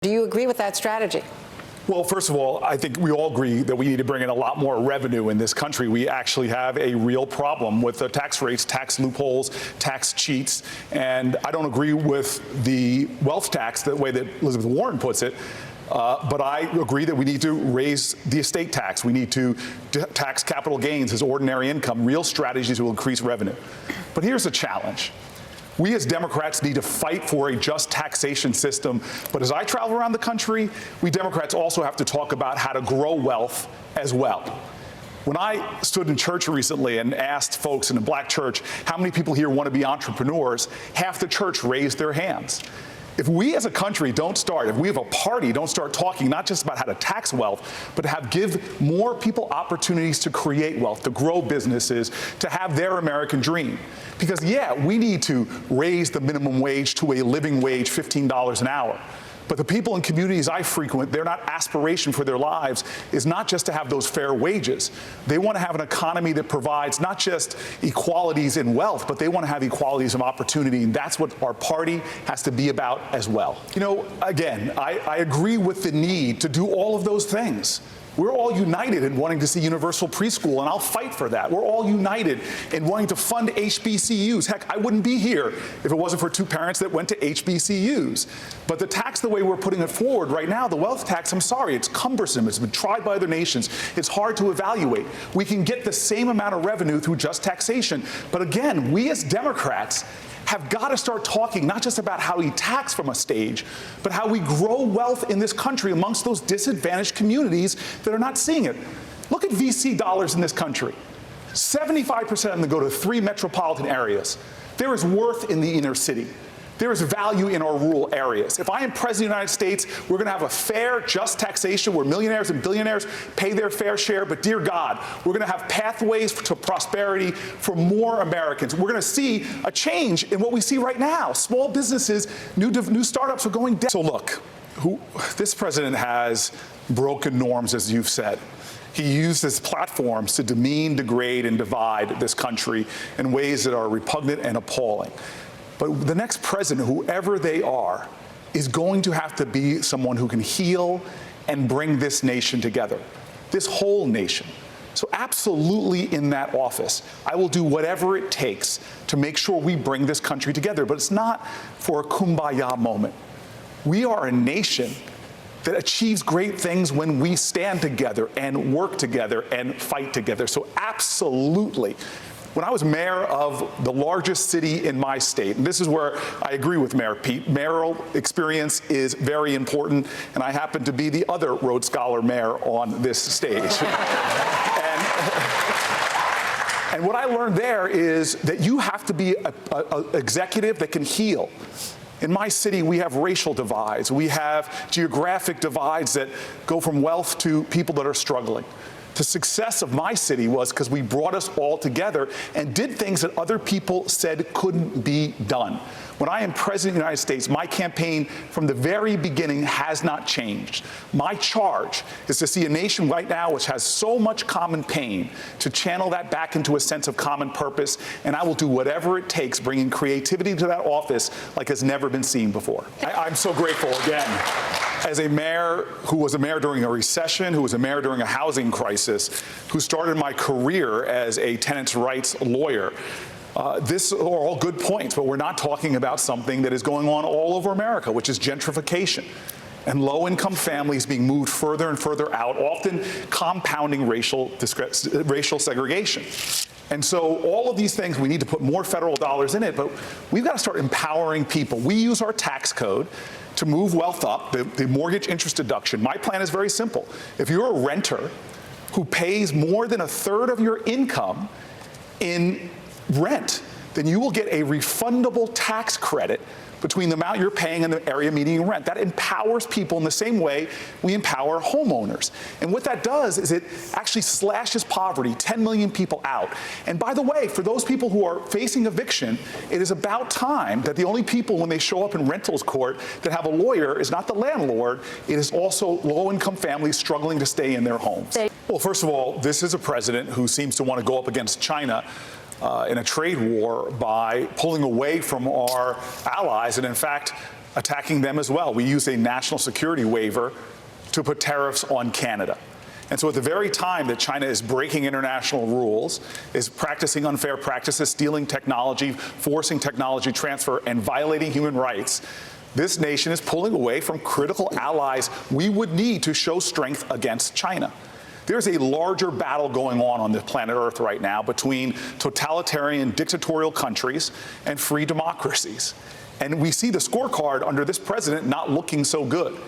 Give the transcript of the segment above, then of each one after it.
Do you agree with that strategy? Well, first of all, I think we all agree that we need to bring in a lot more revenue in this country. We actually have a real problem with the tax rates, tax loopholes, tax cheats. And I don't agree with the wealth tax the way that Elizabeth Warren puts it. But I agree that we need to raise the estate tax. We need to tax capital gains as ordinary income, real strategies will increase revenue. But here's the challenge. We as Democrats need to fight for a just taxation system. But as I travel around the country, we Democrats also have to talk about how to grow wealth as well. When I stood in church recently and asked folks in a black church, how many people here want to be entrepreneurs, half the church raised their hands. If we as a country don't start, if we have a party don't start talking not just about how to tax wealth, but to give more people opportunities to create wealth, to grow businesses, to have their American dream. Because yeah, we need to raise the minimum wage to a living wage, $15 an hour. But the people in communities I frequent, their aspiration for their lives is not just to have those fair wages. They want to have an economy that provides not just equalities in wealth, but they want to have equalities of opportunity. And that's what our party has to be about as well. You know, again, I agree with the need to do all of those things. We're all united in wanting to see universal preschool, and I'll fight for that. We're all united in wanting to fund HBCUs. Heck, I wouldn't be here if it wasn't for two parents that went to HBCUs. But the tax, the way we're putting it forward right now, the wealth tax, I'm sorry, it's cumbersome. It's been tried by other nations. It's hard to evaluate. We can get the same amount of revenue through just taxation. But again, we as Democrats have got to start talking not just about how we tax from a stage, but how we grow wealth in this country amongst those disadvantaged communities that are not seeing it. Look at VC dollars in this country. 75% of them go to 3 metropolitan areas. There is worth in the inner city. There is value in our rural areas. If I am president of the United States, we're going to have a fair, just taxation where millionaires and billionaires pay their fair share. But dear God, we're going to have pathways to prosperity for more Americans. We're going to see a change in what we see right now. Small businesses, new startups are going down. So look, this president has broken norms, as you've said. He used his platforms to demean, degrade, and divide this country in ways that are repugnant and appalling. But the next president, whoever they are, is going to have to be someone who can heal and bring this nation together, this whole nation. So absolutely in that office, I will do whatever it takes to make sure we bring this country together. But it's not for a kumbaya moment. We are a nation that achieves great things when we stand together and work together and fight together. So absolutely. When I was mayor of the largest city in my state, and this is where I agree with Mayor Pete, mayoral experience is very important, and I happen to be the other Rhodes Scholar mayor on this stage. And what I learned there is that you have to be an executive that can heal. In my city, we have racial divides. We have geographic divides that go from wealth to people that are struggling. The success of my city was because we brought us all together and did things that other people said couldn't be done. When I am president of the United States, my campaign from the very beginning has not changed. My charge is to see a nation right now which has so much common pain to channel that back into a sense of common purpose, and I will do whatever it takes, bringing creativity to that office like has never been seen before. I'm so grateful, again, as a mayor who was a mayor during a recession, who was a mayor during a housing crisis, who started my career as a tenants' rights lawyer. These are all good points, but we're not talking about something that is going on all over America, which is gentrification and low-income families being moved further and further out, often compounding racial segregation. And so all of these things, we need to put more federal dollars in it, but we've got to start empowering people. We use our tax code to move wealth up, the mortgage interest deduction. My plan is very simple. If you're a renter who pays more than 1/3 of your income in rent, then you will get a refundable tax credit between the amount you're paying and the area median rent. That empowers people in the same way we empower homeowners. And what that does is it actually slashes poverty, 10 million people out. And by the way, for those people who are facing eviction, it is about time that the only people when they show up in rentals court that have a lawyer is not the landlord, it is also low-income families struggling to stay in their homes. Well, first of all, this is a president who seems to want to go up against China in a trade war by pulling away from our allies and, in fact, attacking them as well. We used a national security waiver to put tariffs on Canada. And so at the very time that China is breaking international rules, is practicing unfair practices, stealing technology, forcing technology transfer, and violating human rights, this nation is pulling away from critical allies we would need to show strength against China. There's a larger battle going on the planet Earth right now between totalitarian dictatorial countries and free democracies. And we see the scorecard under this president not looking so good,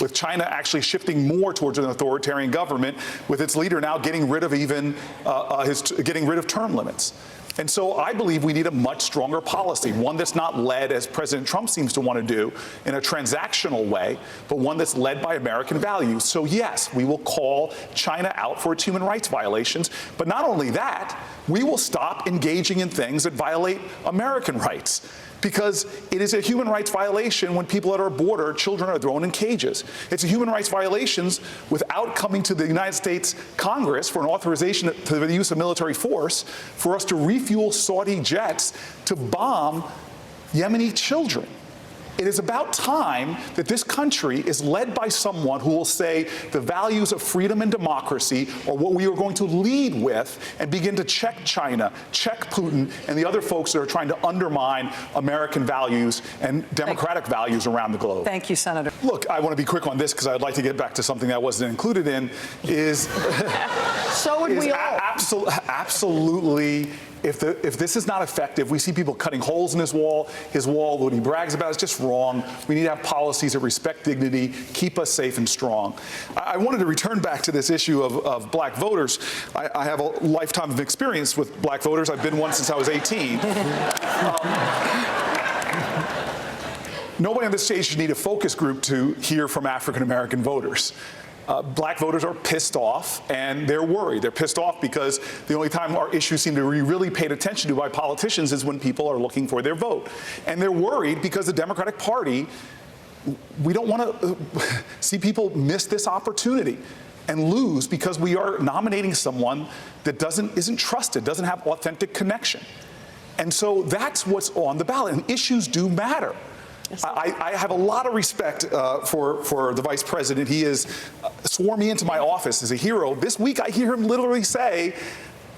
with China actually shifting more towards an authoritarian government, with its leader now getting rid of getting rid of term limits. And so I believe we need a much stronger policy, one that's not led, as President Trump seems to want to do, in a transactional way, but one that's led by American values. So yes, we will call China out for its human rights violations, but not only that, we will stop engaging in things that violate American rights. Because it is a human rights violation when people at our border, children are thrown in cages. It's a human rights violations without coming to the United States Congress for an authorization to the use of military force for us to refuel Saudi jets to bomb Yemeni children. It is about time that this country is led by someone who will say the values of freedom and democracy are what we are going to lead with, and begin to check China, check Putin, and the other folks that are trying to undermine American values and democratic values around the globe. Thank you, Senator. Look, I want to be quick on this because I'd like to get back to something that wasn't included in, so would we all. Absolutely. If this is not effective, we see people cutting holes in his wall, what he brags about is just wrong. We need to have policies that respect dignity, keep us safe and strong. I wanted to return back to this issue of black voters. I have a lifetime of experience with black voters. I've been one since I was 18. Nobody on this stage should need a focus group to hear from African-American voters. Black voters are pissed off, and they're worried. They're pissed off because the only time our issues seem to be really paid attention to by politicians is when people are looking for their vote. And they're worried because the Democratic Party, we don't want to see people miss this opportunity and lose because we are nominating someone that isn't trusted, doesn't have authentic connection. And so that's what's on the ballot, and issues do matter. I have a lot of respect for the vice president. He has sworn me into my office as a hero. This week, I hear him literally say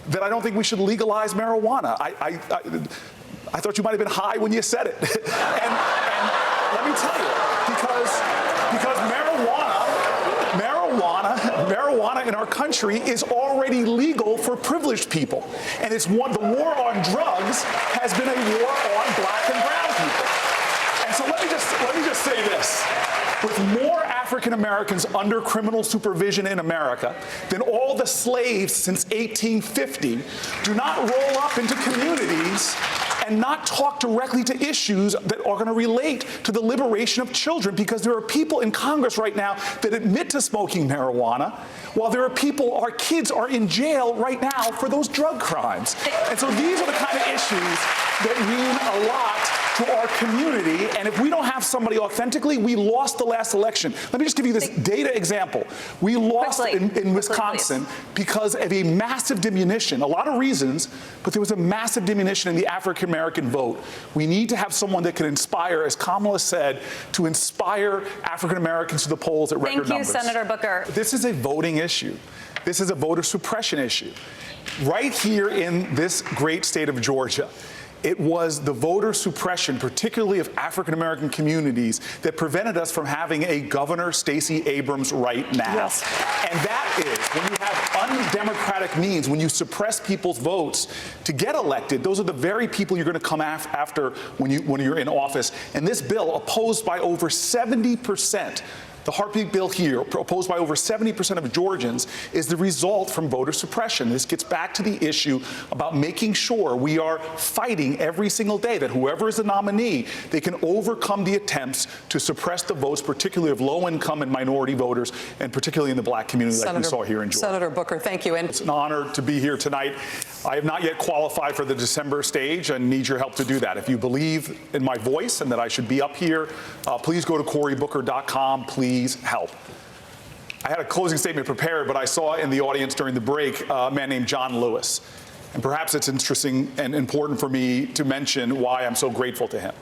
that I don't think we should legalize marijuana. I thought you might have been high when you said it. and let me tell you, because marijuana in our country is already legal for privileged people. And the war on drugs has been a war on black and brown people. So let me just say this. With more African Americans under criminal supervision in America than all the slaves since 1850, do not roll up into communities and not talk directly to issues that are going to relate to the liberation of children, because there are people in Congress right now that admit to smoking marijuana, while there are people, our kids are in jail right now for those drug crimes. And so these are the kind of issues that mean a lot to our community, and if we don't have somebody authentically, we lost the last election. Let me just give you this data example. We lost in Wisconsin because of a massive diminution, a lot of reasons, but there was a massive diminution in the African-American vote. We need to have someone that can inspire, as Kamala said, to inspire African-Americans to the polls at record numbers. Thank you, Senator Booker. This is a voting issue. This is a voter suppression issue. Right here in this great state of Georgia, it was the voter suppression, particularly of African-American communities, that prevented us from having a Governor Stacey Abrams right now. Yes. And that is, when you have undemocratic means, when you suppress people's votes to get elected, those are the very people you're going to come after when you're in office. And this bill, opposed by over 70%, the heartbeat bill here, opposed by over 70% of Georgians, is the result from voter suppression. This gets back to the issue about making sure we are fighting every single day that whoever is the nominee, they can overcome the attempts to suppress the votes, particularly of low-income and minority voters, and particularly in the black community like we saw here in Georgia. Senator Booker, thank you. It's an honor to be here tonight. I have not yet qualified for the December stage and need your help to do that. If you believe in my voice and that I should be up here, please go to corybooker.com. Please help. I had a closing statement prepared, but I saw in the audience during the break a man named John Lewis. And perhaps it's interesting and important for me to mention why I'm so grateful to him.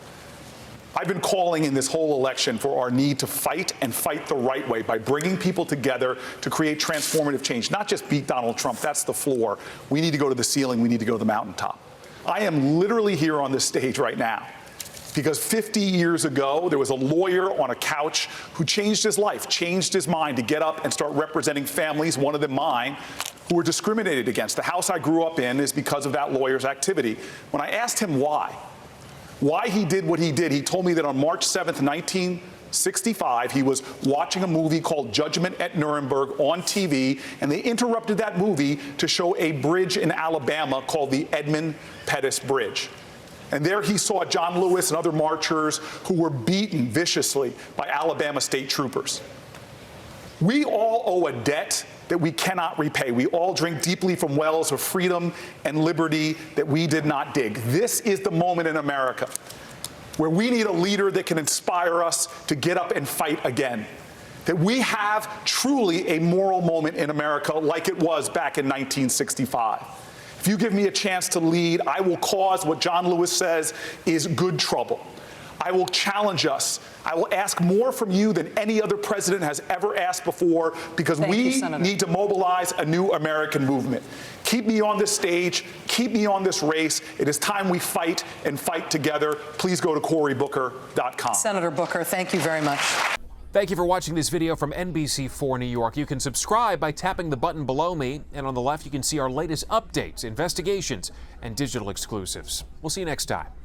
I've been calling in this whole election for our need to fight and fight the right way by bringing people together to create transformative change, not just beat Donald Trump. That's the floor. We need to go to the ceiling. We need to go to the mountaintop. I am literally here on this stage right now because 50 years ago, there was a lawyer on a couch who changed his life, changed his mind to get up and start representing families, one of them mine, who were discriminated against. The house I grew up in is because of that lawyer's activity. When I asked him why he did what he did, he told me that on March 7th, 1965, he was watching a movie called Judgment at Nuremberg on TV, and they interrupted that movie to show a bridge in Alabama called the Edmund Pettus Bridge. And there he saw John Lewis and other marchers who were beaten viciously by Alabama state troopers. We all owe a debt that we cannot repay. We all drink deeply from wells of freedom and liberty that we did not dig. This is the moment in America where we need a leader that can inspire us to get up and fight again. That we have truly a moral moment in America like it was back in 1965. If you give me a chance to lead, I will cause what John Lewis says is good trouble. I will challenge us. I will ask more from you than any other president has ever asked before because we need to mobilize a new American movement. Keep me on this stage. Keep me on this race. It is time we fight and fight together. Please go to CoryBooker.com. Senator Booker, thank you very much. Thank you for watching this video from NBC4 New York. You can subscribe by tapping the button below me, and on the left you can see our latest updates, investigations, and digital exclusives. We'll see you next time.